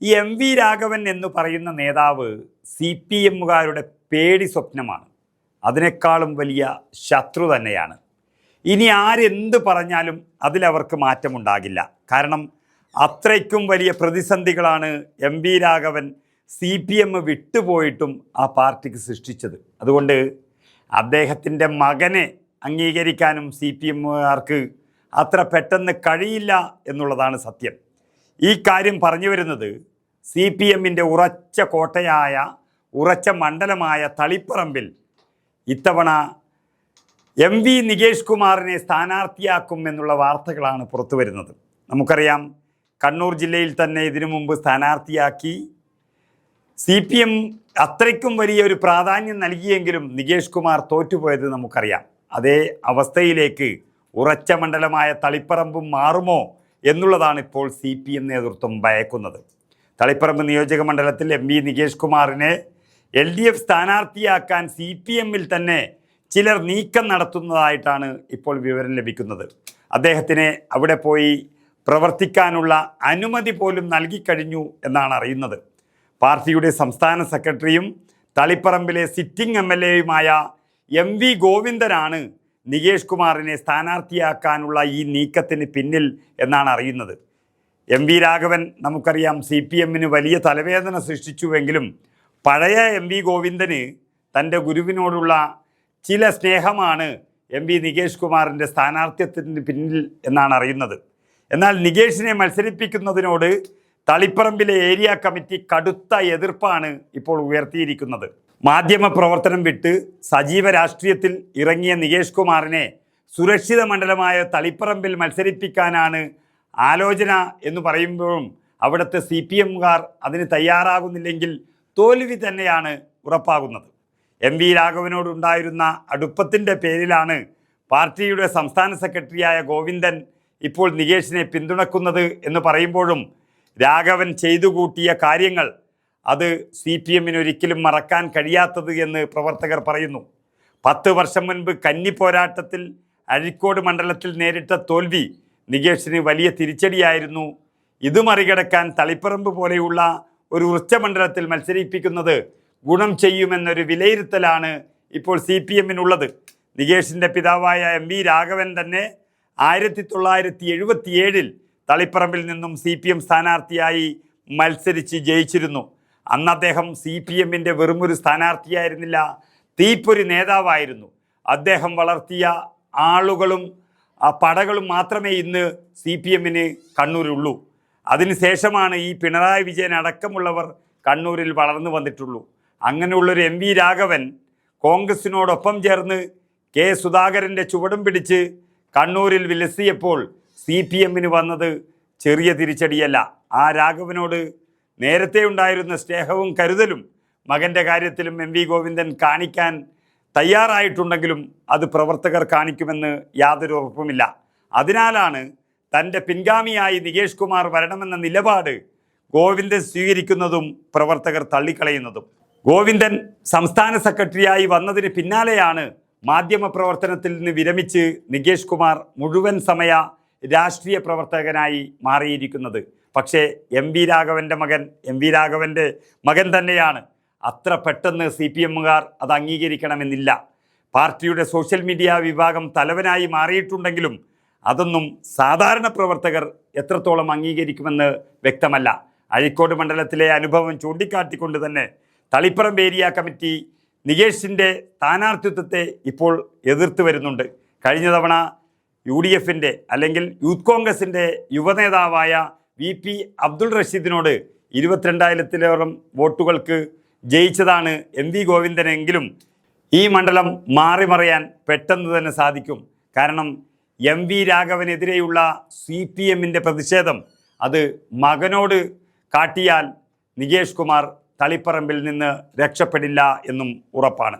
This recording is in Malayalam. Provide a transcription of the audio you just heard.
ഈ എം വി രാഘവൻ എന്ന് പറയുന്ന നേതാവ് സി പി എമ്മുകാരുടെ പേടി സ്വപ്നമാണ്. അതിനേക്കാളും വലിയ ശത്രു തന്നെയാണ്. ഇനി ആരെന്ത് പറഞ്ഞാലും അതിലവർക്ക് മാറ്റമുണ്ടാകില്ല. കാരണം അത്രയ്ക്കും വലിയ പ്രതിസന്ധികളാണ് M V Raghavan C P M വിട്ടുപോയിട്ടും ആ പാർട്ടിക്ക് സൃഷ്ടിച്ചത്. അതുകൊണ്ട് അദ്ദേഹത്തിൻ്റെ മകനെ അംഗീകരിക്കാനും സി പി എമ്മുകാർക്ക് അത്ര പെട്ടെന്ന് കഴിയില്ല എന്നുള്ളതാണ് സത്യം. ഈ കാര്യം പറഞ്ഞു വരുന്നത് സി പി എമ്മിൻ്റെ ഉറച്ച കോട്ടയായ ഉറച്ച മണ്ഡലമായ തളിപ്പറമ്പിൽ ഇത്തവണ എം വി നികേഷ് കുമാറിനെ സ്ഥാനാർത്ഥിയാക്കും എന്നുള്ള വാർത്തകളാണ് പുറത്തു വരുന്നത്. നമുക്കറിയാം, കണ്ണൂർ ജില്ലയിൽ തന്നെ ഇതിനു മുമ്പ് സ്ഥാനാർത്ഥിയാക്കി സി പി എം അത്രയ്ക്കും വലിയൊരു പ്രാധാന്യം നൽകിയെങ്കിലും നികേഷ് കുമാർ തോറ്റുപോയത് നമുക്കറിയാം. അതേ അവസ്ഥയിലേക്ക് ഉറച്ച മണ്ഡലമായ തളിപ്പറമ്പും മാറുമോ എന്നുള്ളതാണ് ഇപ്പോൾ സി പി എം നേതൃത്വം ഭയക്കുന്നത്. തളിപ്പറമ്പ് നിയോജക മണ്ഡലത്തിൽ എം വി നികേഷ് കുമാറിനെ എൽ ഡി എഫ് സ്ഥാനാർത്ഥിയാക്കാൻ സി പി എമ്മിൽ തന്നെ ചിലർ നീക്കം നടത്തുന്നതായിട്ടാണ് ഇപ്പോൾ വിവരം ലഭിക്കുന്നത്. അദ്ദേഹത്തിന് അവിടെ പോയി പ്രവർത്തിക്കാനുള്ള അനുമതി പോലും നൽകിക്കഴിഞ്ഞു എന്നാണ് അറിയുന്നത്. പാർട്ടിയുടെ സംസ്ഥാന സെക്രട്ടറിയും തളിപ്പറമ്പിലെ സിറ്റിംഗ് എം എൽ എയുമായ എം വി ഗോവിന്ദനാണ് നികേഷ് കുമാറിനെ സ്ഥാനാർത്ഥിയാക്കാനുള്ള ഈ നീക്കത്തിന് പിന്നിൽ എന്നാണ് അറിയുന്നത്. എം വി രാഘവൻ നമുക്കറിയാം സി പി എമ്മിന് വലിയ തലവേദന സൃഷ്ടിച്ചുവെങ്കിലും പഴയ എം വി ഗോവിന്ദന് തൻ്റെ ഗുരുവിനോടുള്ള ചില സ്നേഹമാണ് എം വി നികേഷ് കുമാറിൻ്റെ സ്ഥാനാർത്ഥ്യത്തിന് പിന്നിൽ എന്നാണ് അറിയുന്നത്. എന്നാൽ നികേഷിനെ മത്സരിപ്പിക്കുന്നതിനോട് തളിപ്പറമ്പിലെ ഏരിയ കമ്മിറ്റി കടുത്ത എതിർപ്പാണ് ഇപ്പോൾ ഉയർത്തിയിരിക്കുന്നത്. മാധ്യമ പ്രവർത്തനം വിട്ട് സജീവ രാഷ്ട്രീയത്തിൽ ഇറങ്ങിയ നികേഷ് കുമാറിനെ സുരക്ഷിത മണ്ഡലമായ തളിപ്പറമ്പിൽ മത്സരിപ്പിക്കാനാണ് ആലോചന എന്ന് പറയുമ്പോഴും അവിടുത്തെ സി പി എമ്മുകാർ അതിന് തയ്യാറാകുന്നില്ലെങ്കിൽ തോൽവി തന്നെയാണ് ഉറപ്പാകുന്നത്. എം വി രാഘവനോടുണ്ടായിരുന്ന അടുപ്പത്തിൻ്റെ പേരിലാണ് പാർട്ടിയുടെ സംസ്ഥാന സെക്രട്ടറിയായ ഗോവിന്ദൻ ഇപ്പോൾ നികേഷിനെ പിന്തുണക്കുന്നത് എന്ന് പറയുമ്പോഴും രാഘവൻ ചെയ്തു കൂട്ടിയ കാര്യങ്ങൾ അത് സി പി എമ്മിന് ഒരിക്കലും മറക്കാൻ കഴിയാത്തത് എന്ന് പ്രവർത്തകർ പറയുന്നു. 10 വർഷം മുൻപ് കന്നി പോരാട്ടത്തിൽ അഴീക്കോട് മണ്ഡലത്തിൽ നേരിട്ട തോൽവി നികേഷിന് വലിയ തിരിച്ചടിയായിരുന്നു. ഇത് മറികടക്കാൻ തളിപ്പറമ്പ് പോലെയുള്ള ഒരു ഉറച്ച മണ്ഡലത്തിൽ മത്സരിപ്പിക്കുന്നത് ഗുണം ചെയ്യുമെന്നൊരു വിലയിരുത്തലാണ് ഇപ്പോൾ സി പി എമ്മിനുള്ളത്. നികേഷിൻ്റെ പിതാവായ എം വി രാഘവൻ തന്നെ 1977 തളിപ്പറമ്പിൽ നിന്നും സി പി എം സ്ഥാനാർത്ഥിയായി മത്സരിച്ച് ജയിച്ചിരുന്നു. അന്ന് അദ്ദേഹം സി പി എമ്മിൻ്റെ വെറുമൊരു സ്ഥാനാർത്ഥിയായിരുന്നില്ല, തീപ്പൊരി നേതാവായിരുന്നു. അദ്ദേഹം വളർത്തിയ ആളുകളും പടകളും മാത്രമേ ഇന്ന് സി പി എമ്മിന് കണ്ണൂരുള്ളൂ. അതിനുശേഷമാണ് ഈ പിണറായി വിജയൻ അടക്കമുള്ളവർ കണ്ണൂരിൽ വളർന്നു വന്നിട്ടുള്ളൂ. അങ്ങനെയുള്ളൊരു എം വി രാഘവൻ കോൺഗ്രസിനോടൊപ്പം ചേർന്ന് കെ സുധാകരൻ്റെ ചുവടും പിടിച്ച് കണ്ണൂരിൽ വിലസിയപ്പോൾ സി പി എമ്മിന് വന്നത് ചെറിയ തിരിച്ചടിയല്ല. ആ രാഘവനോട് നേരത്തെ ഉണ്ടായിരുന്ന സ്നേഹവും കരുതലും മകൻ്റെ കാര്യത്തിലും എം വി ഗോവിന്ദൻ കാണിക്കാൻ തയ്യാറായിട്ടുണ്ടെങ്കിലും അത് പ്രവർത്തകർ കാണിക്കുമെന്ന് യാതൊരു ഉറപ്പുമില്ല. അതിനാലാണ് തൻ്റെ പിൻഗാമിയായി നികേഷ് കുമാർ വരണമെന്ന നിലപാട് ഗോവിന്ദൻ സ്വീകരിക്കുന്നതും പ്രവർത്തകർ തള്ളിക്കളയുന്നതും. ഗോവിന്ദൻ സംസ്ഥാന സെക്രട്ടറിയായി വന്നതിന് പിന്നാലെയാണ് മാധ്യമപ്രവർത്തനത്തിൽ നിന്ന് വിരമിച്ച് നികേഷ് കുമാർ മുഴുവൻ സമയ രാഷ്ട്രീയ പ്രവർത്തകനായി മാറിയിരിക്കുന്നത്. പക്ഷേ എം വി രാഘവൻ്റെ മകൻ തന്നെയാണ്. അത്ര പെട്ടെന്ന് സി പി എമ്മുകാർ അത് അംഗീകരിക്കണമെന്നില്ല. പാർട്ടിയുടെ സോഷ്യൽ മീഡിയ വിഭാഗം തലവനായി മാറിയിട്ടുണ്ടെങ്കിലും അതൊന്നും സാധാരണ പ്രവർത്തകർ എത്രത്തോളം അംഗീകരിക്കുമെന്ന് വ്യക്തമല്ല. അഴീക്കോട് മണ്ഡലത്തിലെ അനുഭവം ചൂണ്ടിക്കാട്ടിക്കൊണ്ട് തന്നെ തളിപ്പറമ്പ് ഏരിയ കമ്മിറ്റി നികേഷിൻ്റെ സ്ഥാനാർത്ഥിത്വത്തെ ഇപ്പോൾ എതിർത്ത് വരുന്നുണ്ട്. കഴിഞ്ഞ തവണ യു ഡി എഫിൻ്റെ അല്ലെങ്കിൽ യൂത്ത് കോൺഗ്രസിൻ്റെ യുവനേതാവായ വി പി അബ്ദുൾ റഷീദിനോട് 22,000-ലേറെ വോട്ടുകൾക്ക് ജയിച്ചതാണ് എം വി ഗോവിന്ദനെങ്കിലും ഈ മണ്ഡലം മാറിമറിയാൻ പെട്ടെന്ന് തന്നെ സാധിക്കും. കാരണം എം വി രാഘവനെതിരെയുള്ള സി പി എമ്മിൻ്റെ പ്രതിഷേധം അത് മകനോട് കാട്ടിയാൽ നികേഷ് കുമാർ തളിപ്പറമ്പിൽ നിന്ന് രക്ഷപ്പെടില്ല എന്നും ഉറപ്പാണ്.